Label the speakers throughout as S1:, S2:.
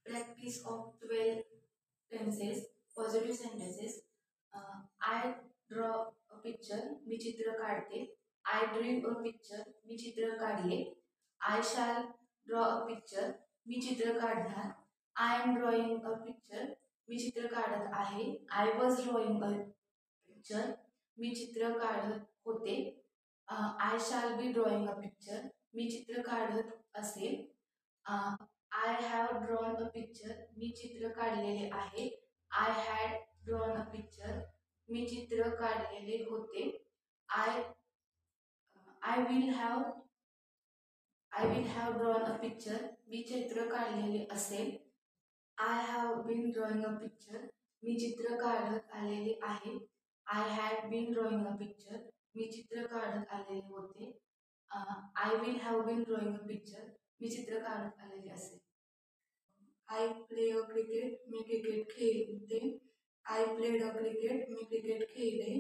S1: Practice of 12 tenses, positive sentences. I draw a picture, मी चित्र काढते. I drew a picture, मी चित्र काढले. I shall draw a picture, मी चित्र काढणार. I am drawing a picture, मी चित्र काढत आहे. I was drawing a picture, मी चित्र काढत होते. I shall be drawing a picture, मी चित्र काढत असेल. I have drawn a picture, मी चित्र काढलेले आहे. I had drawn a picture, मी चित्र काढलेले होते. I will have drawn a picture, मी चित्र काढलेले असेल. I have been drawing a picture, मी चित्र काढत आलेले आहे. I had been drawing a picture, मी चित्र काढत आलेले होते. I will have been drawing a picture, मी चित्र काढत आलेले असेल. I play a cricket, me cricket खेळते. I played a cricket, me cricket खेळले.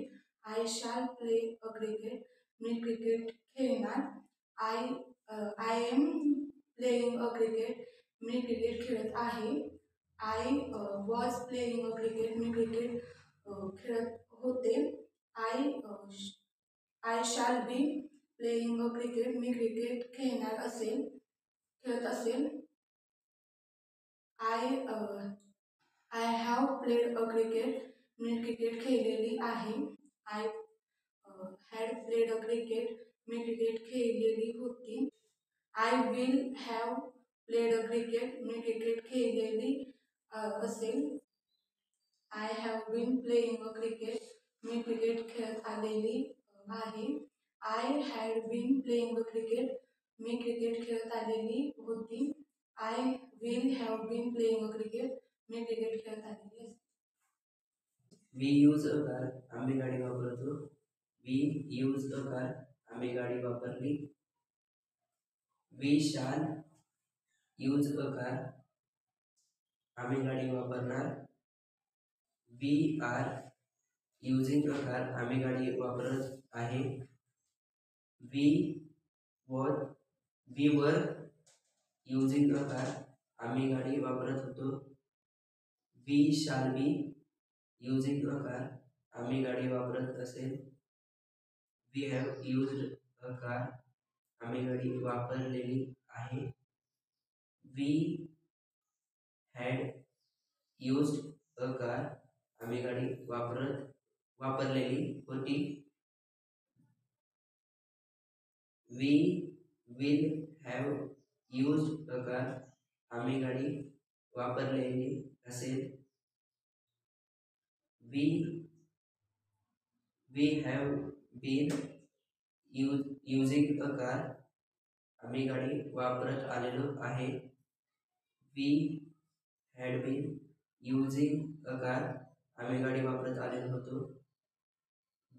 S1: I shall play a cricket, me cricket खेळणार. I am playing a cricket, me cricket खेळत आहे. I was playing a cricket, me cricket खेळत होते. I shall be playing a cricket, me cricket खेळत असेल. I have played a cricket, me cricket खेळलेली आहे. I had played a cricket, me cricket खेळलेली होती. I will have played a cricket, me cricket खेळलेली असेल. I have been playing a cricket, me cricket खेळत आलेली आहे. I had been playing a cricket, me cricket खेळत आलेली होती. I will have been playing a cricket, me cricket खेळत आलेली असेल.
S2: We use a car, आम्ही गाडी वापरतो. We use a car, आम्ही गाडी वापरली. We shall use a car, आम्ही गाडी वापरणार. We are using a car, आम्ही गाडी वापरत आहे. We were using a car, आम्ही गाडी वापरत होतो. We shall be using a car, आम्ही गाडी वापरत असेल. We have used a car, आम्ही गाडी वापरलेली आहे. We had used a car, आम्ही गाडी वापरलेली होती. We will have used a car, आम्ही गाडी वापरलेली असेल. We have been using a car, आम्ही गाडी वापरत आलेलो आहे. We had been using a car, आम्ही गाडी वापरत आलेलो होतो.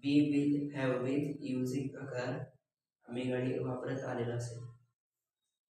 S2: We will have been using a car, आम्ही गाडी वापरत आलेलो असेल.